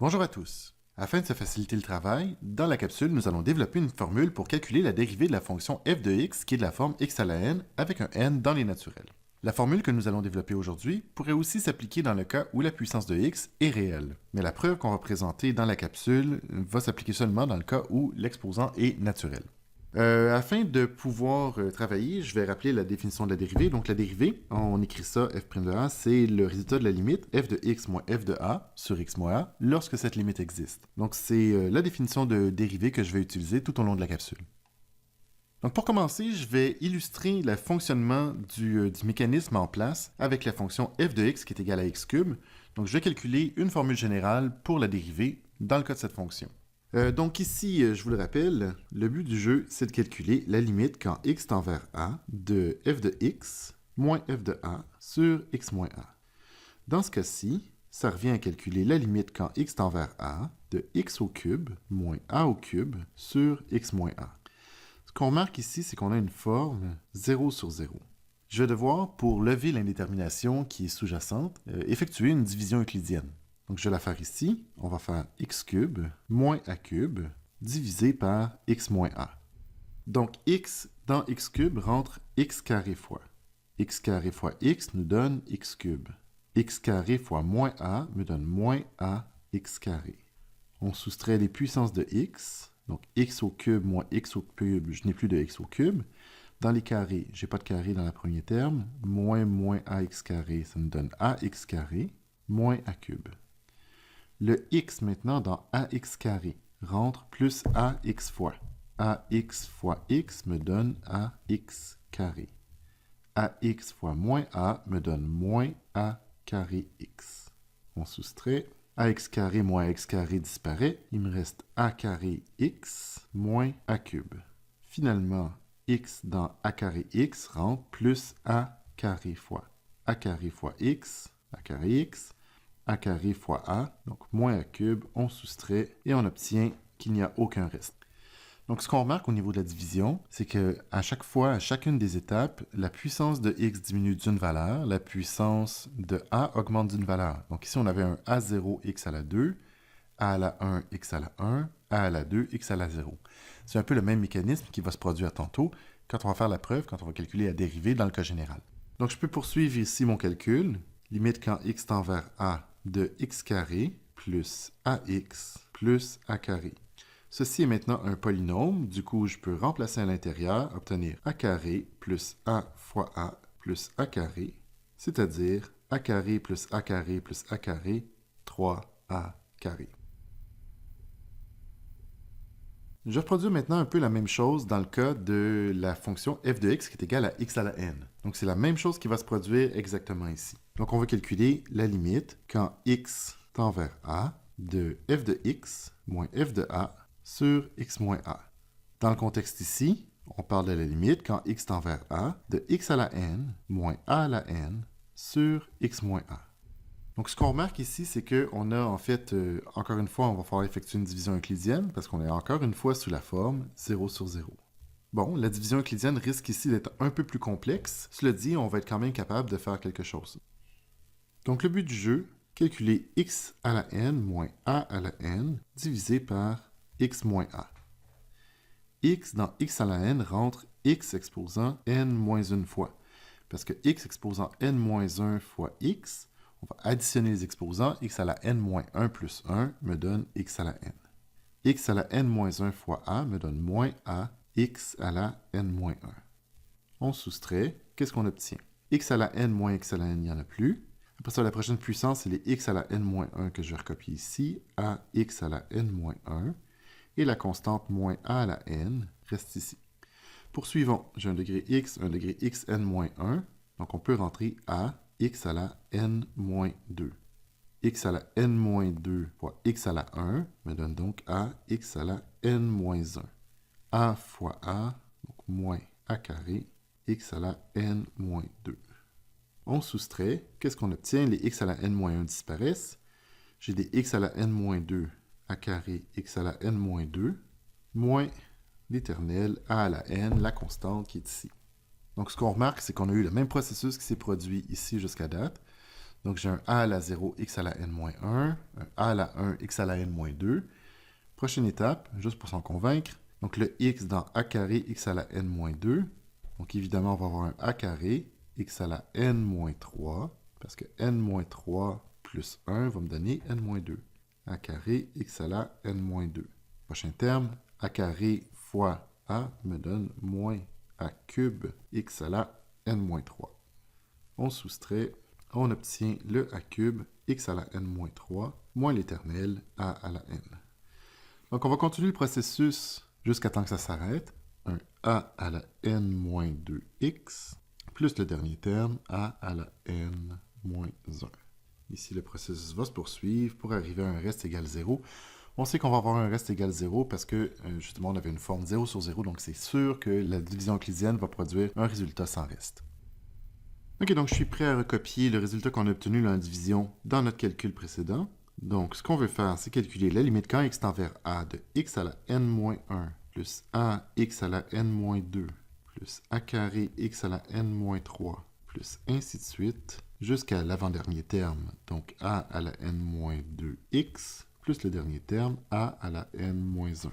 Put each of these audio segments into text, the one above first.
Bonjour à tous. Afin de se faciliter le travail, dans la capsule, nous allons développer une formule pour calculer la dérivée de la fonction f de x qui est de la forme x à la n avec un n dans les naturels. La formule que nous allons développer aujourd'hui pourrait aussi s'appliquer dans le cas où la puissance de x est réelle, mais la preuve qu'on va présenter dans la capsule va s'appliquer seulement dans le cas où l'exposant est naturel. Afin de pouvoir travailler, je vais rappeler la définition de la dérivée. Donc la dérivée, on écrit ça, f' de a, c'est le résultat de la limite f de x moins f de a sur x moins a lorsque cette limite existe. Donc c'est la définition de dérivée que je vais utiliser tout au long de la capsule. Donc pour commencer, je vais illustrer le fonctionnement du mécanisme en place avec la fonction f de x qui est égale à x cube. Donc je vais calculer une formule générale pour la dérivée dans le cas de cette fonction. Donc ici, je vous le rappelle, le but du jeu, c'est de calculer la limite quand x tend vers a de f de x moins f de a sur x moins a. Dans ce cas-ci, ça revient à calculer la limite quand x tend vers a de x au cube moins a au cube sur x moins a. Ce qu'on remarque ici, c'est qu'on a une forme 0 sur 0. Je vais devoir, pour lever l'indétermination qui est sous-jacente, effectuer une division euclidienne. Donc, je vais la faire ici. On va faire x cube moins a cube divisé par x moins a. Donc, x dans x cube rentre x carré fois. X carré fois x nous donne x cube. X carré fois moins a me donne moins a x carré. On soustrait les puissances de x. Donc, x au cube moins x au cube, je n'ai plus de x au cube. Dans les carrés, je n'ai pas de carré dans le premier terme. Moins ax carré, ça nous donne ax carré moins a cube. Le x maintenant dans ax carré rentre plus ax fois. Ax fois x me donne ax carré. Ax fois moins a me donne moins a carré x. On soustrait. Ax carré moins ax carré disparaît. Il me reste a carré x moins a cube. Finalement, x dans a carré x rentre plus a carré fois. A carré fois x, a carré x, a carré fois a, donc moins a cube, on soustrait et on obtient qu'il n'y a aucun reste. Donc ce qu'on remarque au niveau de la division, c'est qu'à chaque fois, à chacune des étapes, la puissance de x diminue d'une valeur, la puissance de a augmente d'une valeur. Donc ici, on avait un a0 x à la 2, a à la 1 x à la 1, a à la 2 x à la 0. C'est un peu le même mécanisme qui va se produire tantôt quand on va faire la preuve, quand on va calculer la dérivée dans le cas général. Donc je peux poursuivre ici mon calcul. Limite quand x tend vers a de x carré plus ax plus a carré. Ceci est maintenant un polynôme, du coup je peux remplacer à l'intérieur, obtenir a carré plus a fois a plus a carré, c'est-à-dire a carré plus a carré plus a carré, 3a carré. Je reproduis maintenant un peu la même chose dans le cas de la fonction f de x qui est égale à x à la n. Donc c'est la même chose qui va se produire exactement ici. Donc on va calculer la limite quand x tend vers a de f de x moins f de a sur x moins a. Dans le contexte ici, on parle de la limite quand x tend vers a de x à la n moins a à la n sur x moins a. Donc, ce qu'on remarque ici, c'est qu'on a en fait, encore une fois, on va falloir effectuer une division euclidienne parce qu'on est encore une fois sous la forme 0 sur 0. Bon, la division euclidienne risque ici d'être un peu plus complexe. Cela dit, on va être quand même capable de faire quelque chose. Donc, le but du jeu, calculer x à la n moins a à la n divisé par x moins a. X dans x à la n rentre x exposant n moins une fois. Parce que x exposant n moins 1 fois x, on va additionner les exposants. X à la n-1 plus 1 me donne x à la n. X à la n-1 fois a me donne moins a x à la n-1. On soustrait. Qu'est-ce qu'on obtient? X à la n moins x à la n, il n'y en a plus. Après ça, la prochaine puissance, c'est les x à la n-1 que je vais recopier ici. A x à la n-1. Et la constante moins a à la n reste ici. Poursuivons. J'ai un degré x xn-1. Donc, on peut rentrer a x à la n-2. X à la n-2 fois x à la 1 me donne donc a x à la n-1. A fois a, donc moins a carré, x à la n-2. On soustrait. Qu'est-ce qu'on obtient? Les x à la n-1 disparaissent. J'ai des x à la n-2 a carré x à la n-2 moins l'éternel a à la n, la constante qui est ici. Donc, ce qu'on remarque, c'est qu'on a eu le même processus qui s'est produit ici jusqu'à date. Donc, j'ai un a à la 0, x à la n-1, un a à la 1, x à la n-2. Prochaine étape, juste pour s'en convaincre, donc le x dans a carré, x à la n-2. Donc, évidemment, on va avoir un a carré, x à la n-3, parce que n-3 plus 1 va me donner n-2. A carré, x à la n-2. Prochain terme, a carré fois a me donne moins a cube, x à la n-3. On soustrait, on obtient le a cube, x à la n-3, moins l'éternel a à la n. Donc, on va continuer le processus jusqu'à temps que ça s'arrête. Un a à la n-2x, plus le dernier terme, a à la n-1. Ici, le processus va se poursuivre pour arriver à un reste égal 0. On sait qu'on va avoir un reste égal 0 parce que, justement, on avait une forme 0 sur 0, donc c'est sûr que la division euclidienne va produire un résultat sans reste. Ok, donc je suis prêt à recopier le résultat qu'on a obtenu dans la division dans notre calcul précédent. Donc, ce qu'on veut faire, c'est calculer la limite quand x tend vers a de x à la n-1 plus a x à la n-2 plus a carré x à la n-3 plus ainsi de suite jusqu'à l'avant-dernier terme, donc a à la n-2x plus le dernier terme a à la n-1.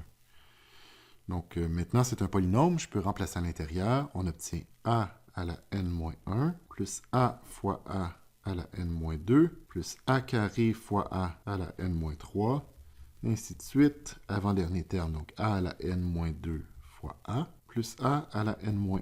Donc, maintenant, c'est un polynôme, je peux remplacer à l'intérieur. On obtient a à la n-1 plus a fois a à la n-2 plus a carré fois a à la n-3, ainsi de suite, avant-dernier terme, donc a à la n-2 fois a plus a à la n-1.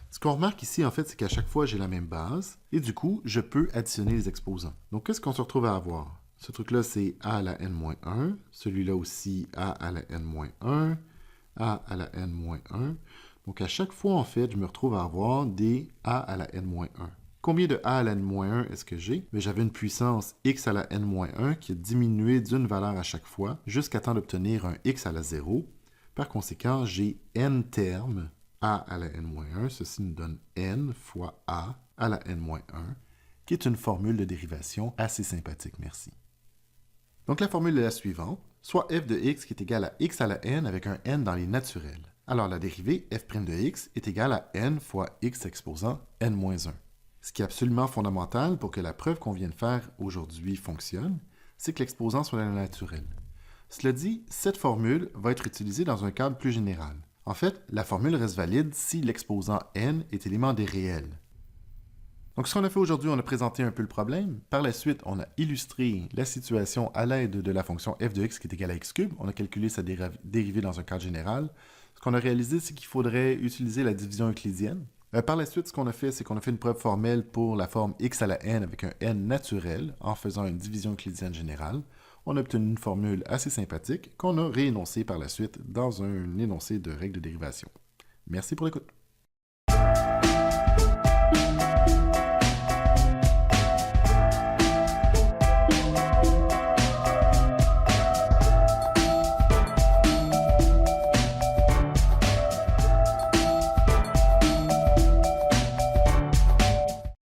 Ce qu'on remarque ici, en fait, c'est qu'à chaque fois, j'ai la même base, et du coup, je peux additionner les exposants. Donc, qu'est-ce qu'on se retrouve à avoir? Ce truc-là, c'est a à la n-1, celui-là aussi a à la n-1, a à la n-1. Donc, à chaque fois, en fait, je me retrouve à avoir des a à la n-1. Combien de a à la n-1 est-ce que j'ai? J'avais une puissance x à la n-1 qui a diminué d'une valeur à chaque fois jusqu'à temps d'obtenir un x à la 0. Par conséquent, j'ai n termes a à la n-1. Ceci nous donne n fois a à la n-1, qui est une formule de dérivation assez sympathique, merci. Donc la formule est la suivante, soit f de x qui est égal à x à la n avec un n dans les naturels. Alors la dérivée f' de x est égale à n fois x exposant n-1. Ce qui est absolument fondamental pour que la preuve qu'on vient de faire aujourd'hui fonctionne, c'est que l'exposant soit dans le naturel. Cela dit, cette formule va être utilisée dans un cadre plus général. En fait, la formule reste valide si l'exposant n est élément des réels. Donc, ce qu'on a fait aujourd'hui, on a présenté un peu le problème. Par la suite, on a illustré la situation à l'aide de la fonction f de x qui est égale à x cube. On a calculé sa dérivée dans un cadre général. Ce qu'on a réalisé, c'est qu'il faudrait utiliser la division euclidienne. Par la suite, ce qu'on a fait, c'est qu'on a fait une preuve formelle pour la forme x à la n avec un n naturel en faisant une division euclidienne générale. On a obtenu une formule assez sympathique qu'on a réénoncée par la suite dans un énoncé de règle de dérivation. Merci pour l'écoute.